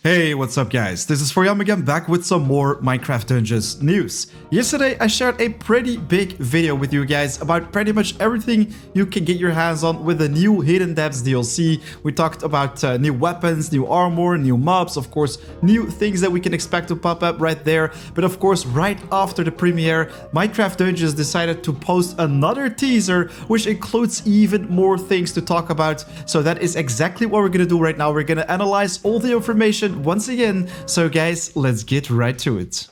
Hey, what's up guys? This is Biomes again, back with some more Minecraft Dungeons news. Yesterday I shared a pretty big video with you guys about pretty much everything you can get your hands on with the new Hidden Depths DLC. We talked about new weapons, new armor, new mobs, of course, new things that we can expect to pop up right there. But of course, right after the premiere, Minecraft Dungeons decided to post another teaser, which includes even more things to talk about. So that is exactly what we're gonna do right now. We're gonna analyze all the information once again. So guys, let's get right to it.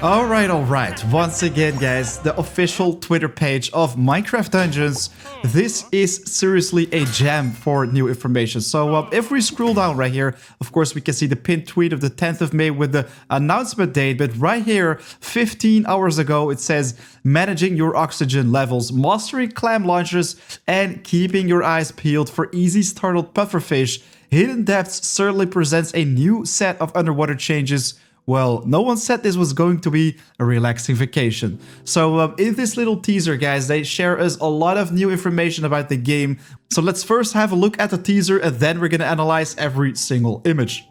Alright. Once again, guys, the official Twitter page of Minecraft Dungeons. This is seriously a gem for new information. So if we scroll down right here, of course, we can see the pinned tweet of the 10th of May with the announcement date. But right here, 15 hours ago, it says managing your oxygen levels, mastering clam launchers, and keeping your eyes peeled for easy startled pufferfish. Hidden Depths certainly presents a new set of underwater changes. Well, no one said this was going to be a relaxing vacation. So in this little teaser, guys, they share us a lot of new information about the game. So let's first have a look at the teaser and then we're gonna analyze every single image.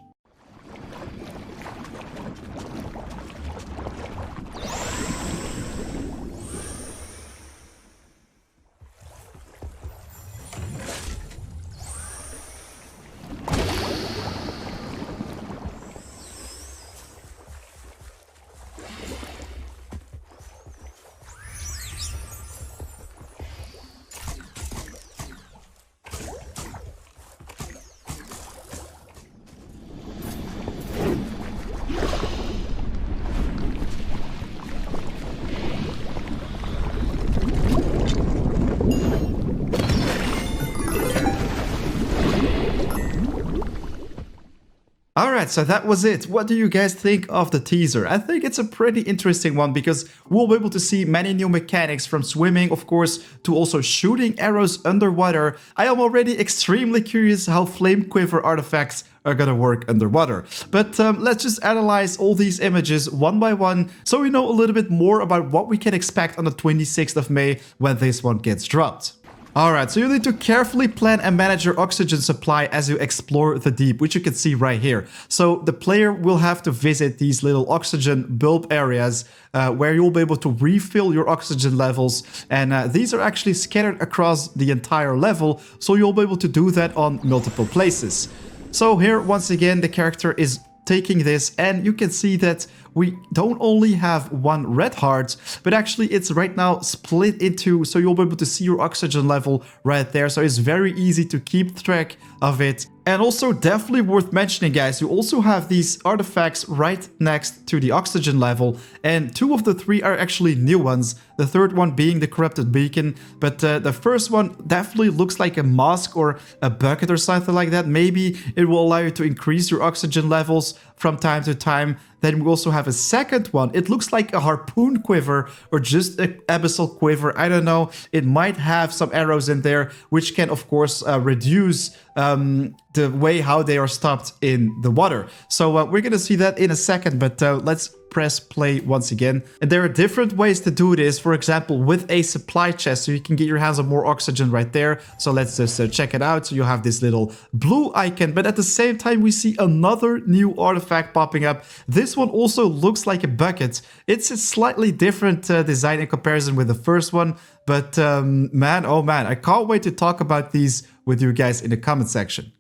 Alright, so that was it. What do you guys think of the teaser? I think it's a pretty interesting one because we'll be able to see many new mechanics from swimming, of course, to also shooting arrows underwater. I am already extremely curious how flame quiver artifacts are gonna work underwater. But let's just analyze all these images one by one so we know a little bit more about what we can expect on the 26th of May when this one gets dropped. Alright, so you need to carefully plan and manage your oxygen supply as you explore the deep, which you can see right here. So the player will have to visit these little oxygen bulb areas where you'll be able to refill your oxygen levels. And these are actually scattered across the entire level, so you'll be able to do that on multiple places. So here, once again, the character is taking this, and you can see that we don't only have one red heart, but actually it's right now split into, so you'll be able to see your oxygen level right there. So it's very easy to keep track of it. And also definitely worth mentioning, guys, you also have these artifacts right next to the oxygen level, and two of the three are actually new ones, the third one being the corrupted beacon. But the first one definitely looks like a mask or a bucket or something like that. Maybe it will allow you to increase your oxygen levels from time to time. Then we also have a second one. It looks like a harpoon quiver or just an abyssal quiver. I don't know. It might have some arrows in there, which can, of course, reduce the way how they are stopped in the water. So we're going to see that in a second, but let's press play once again. And there are different ways to do this. For example, with a supply chest, so you can get your hands on more oxygen right there. So let's just check it out. So you have this little blue icon, but at the same time, we see another new artifact popping up. This one also looks like a bucket. It's a slightly different design in comparison with the first one. But man, oh man, I can't wait to talk about these with you guys in the comment section.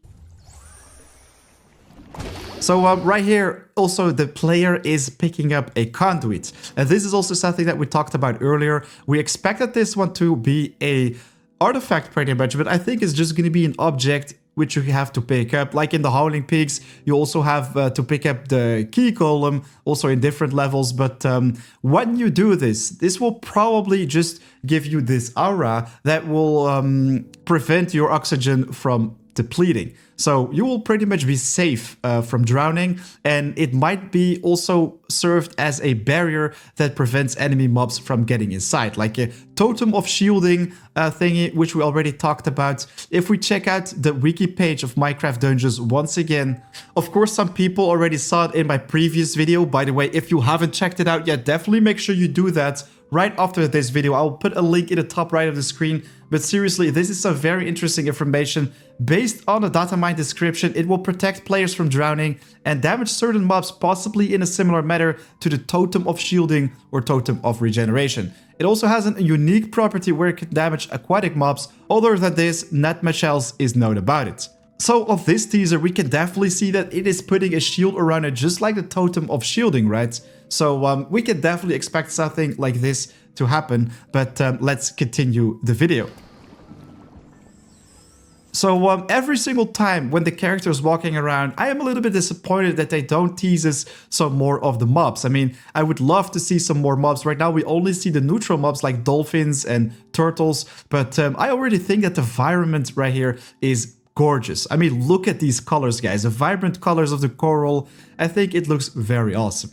So right here, also the player is picking up a conduit. And this is also something that we talked about earlier. We expected this one to be a artifact pretty much, but I think it's just going to be an object which you have to pick up. Like in the Howling Pigs, you also have to pick up the key column, also in different levels. But when you do this, this will probably just give you this aura that will prevent your oxygen from depleting. So you will pretty much be safe from drowning, and it might be also served as a barrier that prevents enemy mobs from getting inside, like a totem of shielding thingy, which we already talked about. If we check out the wiki page of Minecraft Dungeons once again, of course some people already saw it in my previous video. By the way, if you haven't checked it out yet, definitely make sure you do that right after this video. I'll put a link in the top right of the screen. But seriously, this is some very interesting information. Based on the data mine description, it will protect players from drowning and damage certain mobs, possibly in a similar manner to the Totem of Shielding or Totem of Regeneration. It also has a unique property where it can damage aquatic mobs. Other than this, not much else is known about it. So of this teaser, we can definitely see that it is putting a shield around it, just like the Totem of Shielding, right? So we can definitely expect something like this to happen, but let's continue the video. So every single time when the character is walking around, I am a little bit disappointed that they don't tease us some more of the mobs. I mean, I would love to see some more mobs. Right now, we only see the neutral mobs like dolphins and turtles, but I already think that the environment right here is gorgeous. I mean, look at these colors, guys. The vibrant colors of the coral. I think it looks very awesome.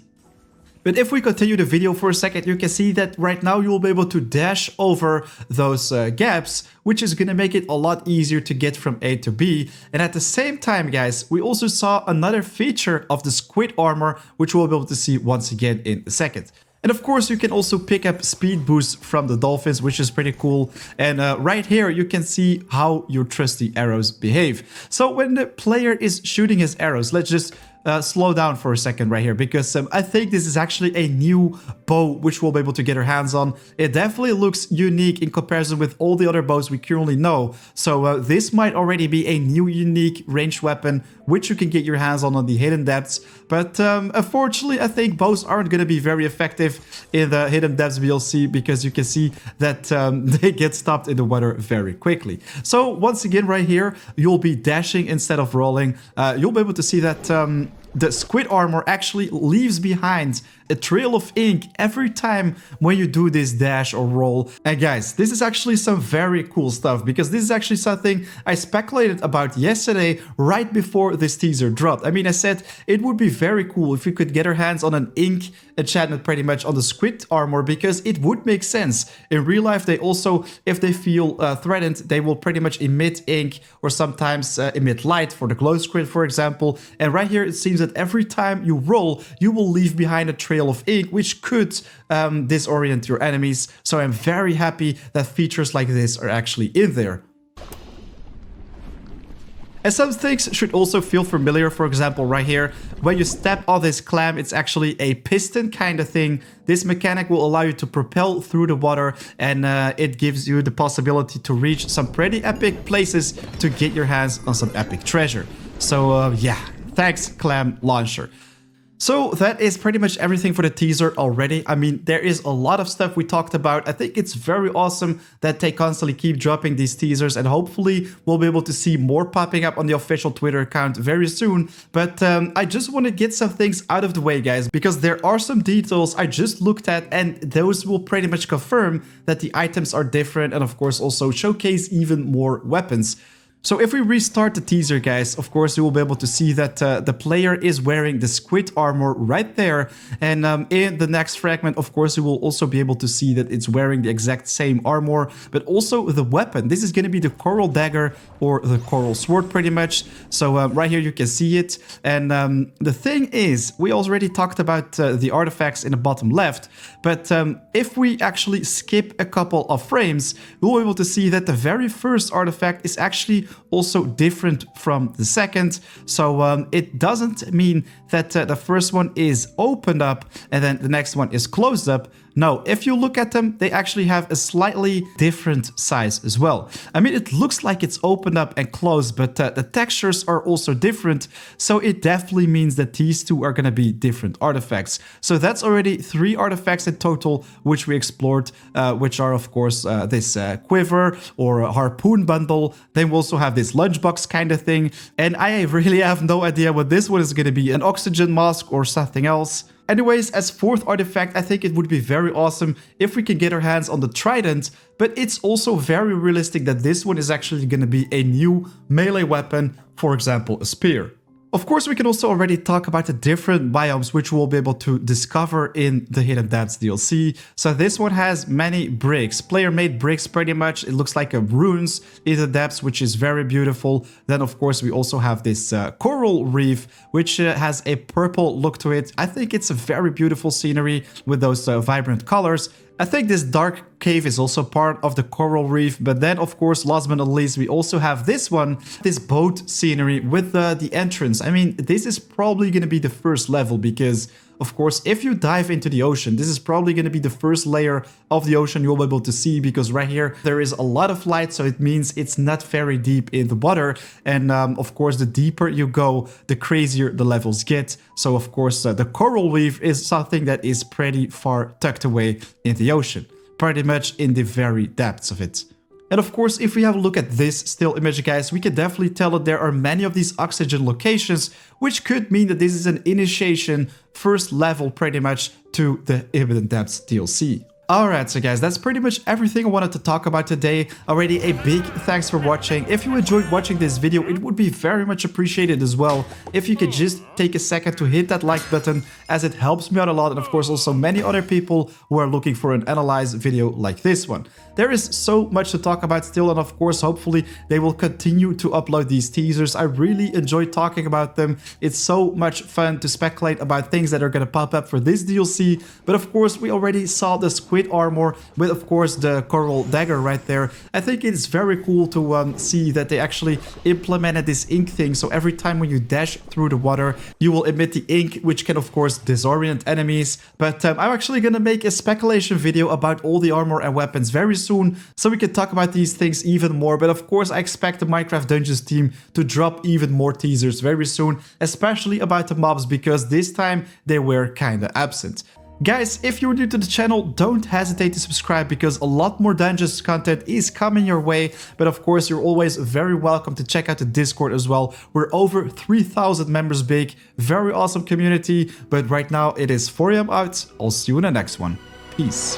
But if we continue the video for a second, you can see that right now you will be able to dash over those gaps, which is going to make it a lot easier to get from A to B. And at the same time, guys, we also saw another feature of the Squid Armor, which we'll be able to see once again in a second. And of course, you can also pick up speed boosts from the dolphins, which is pretty cool. And right here, you can see how your trusty arrows behave. So when the player is shooting his arrows, let's just slow down for a second right here, because I think this is actually a new bow which we'll be able to get our hands on. It definitely looks unique in comparison with all the other bows we currently know. So this might already be a new unique ranged weapon which you can get your hands on the Hidden Depths. But unfortunately, I think bows aren't going to be very effective in the Hidden Depths DLC, because you can see that they get stopped in the water very quickly. So once again right here, you'll be dashing instead of rolling. You'll be able to see that the Squid Armor actually leaves behind a trail of ink every time when you do this dash or roll. And guys, this is actually some very cool stuff, because this is actually something I speculated about yesterday right before this teaser dropped. I mean, I said it would be very cool if we could get our hands on an ink enchantment pretty much on the Squid Armor, because it would make sense. In real life, they also, if they feel threatened, they will pretty much emit ink or sometimes emit light for the glow squid, for example. And right here, it seems that every time you roll, you will leave behind a trail of ink, which could disorient your enemies. So I'm very happy that features like this are actually in there. And some things should also feel familiar. For example, right here, when you step on this clam, it's actually a piston kind of thing. This mechanic will allow you to propel through the water, and it gives you the possibility to reach some pretty epic places to get your hands on some epic treasure. So yeah, thanks, Clam Launcher. So that is pretty much everything for the teaser already. I mean, there is a lot of stuff we talked about. I think it's very awesome that they constantly keep dropping these teasers, and hopefully we'll be able to see more popping up on the official Twitter account very soon. But I just want to get some things out of the way, guys, because there are some details I just looked at, and those will pretty much confirm that the items are different, and of course also showcase even more weapons. So if we restart the teaser, guys, of course, you will be able to see that the player is wearing the Squid Armor right there. And in the next fragment, of course, you will also be able to see that it's wearing the exact same armor, but also the weapon. This is going to be the Coral Dagger or the Coral Sword pretty much. So right here, you can see it. And the thing is, we already talked about the artifacts in the bottom left, but if we actually skip a couple of frames, we'll be able to see that the very first artifact is actually also different from the second. So it doesn't mean that the first one is opened up and then the next one is closed up. No, if you look at them, they actually have a slightly different size as well. I mean, it looks like it's opened up and closed, but the textures are also different. So it definitely means that these two are going to be different artifacts. So that's already 3 artifacts in total, which we explored, which are, of course, this quiver or harpoon bundle. Then we also have this lunchbox kind of thing. And I really have no idea what this one is going to be, an oxygen mask or something else. Anyways, as 4th artifact, I think it would be very awesome if we can get our hands on the trident, but it's also very realistic that this one is actually going to be a new melee weapon, for example, a spear. Of course, we can also already talk about the different biomes which we'll be able to discover in the Hidden Depths DLC. So this one has many bricks, player-made bricks pretty much. It looks like a runes in the depths, which is very beautiful. Then, of course, we also have this coral reef, which has a purple look to it. I think it's a very beautiful scenery with those vibrant colors. I think this dark cave is also part of the coral reef, but then of course, last but not least, we also have this one, this boat scenery with the entrance. I mean, this is probably going to be the first level because, of course, if you dive into the ocean, this is probably going to be the first layer of the ocean you'll be able to see, because right here there is a lot of light, so it means it's not very deep in the water. And of course, the deeper you go, the crazier the levels get. So of course, the coral reef is something that is pretty far tucked away in the ocean, pretty much in the very depths of it. And of course, if we have a look at this still image, guys, we can definitely tell that there are many of these oxygen locations, which could mean that this is an initiation first level pretty much to the Hidden Depths DLC. Alright, so guys, that's pretty much everything I wanted to talk about today. Already a big thanks for watching. If you enjoyed watching this video, it would be very much appreciated as well if you could just take a second to hit that like button, as it helps me out a lot, and of course also many other people who are looking for an analyzed video like this one. There is so much to talk about still, and of course hopefully they will continue to upload these teasers. I really enjoy talking about them. It's so much fun to speculate about things that are going to pop up for this DLC, but of course we already saw the Squid Armor with of course the coral dagger right there. I think it's very cool to see that they actually implemented this ink thing, so every time when you dash through the water you will emit the ink, which can of course disorient enemies. But I'm actually gonna make a speculation video about all the armor and weapons very soon, so we can talk about these things even more. But of course I expect the Minecraft Dungeons team to drop even more teasers very soon, especially about the mobs, because this time they were kinda absent. Guys, if you're new to the channel, don't hesitate to subscribe, because a lot more Dungeons content is coming your way. But of course, you're always very welcome to check out the Discord as well. We're over 3,000 members big, very awesome community. But right now it is 4 AM out. I'll see you in the next one. Peace.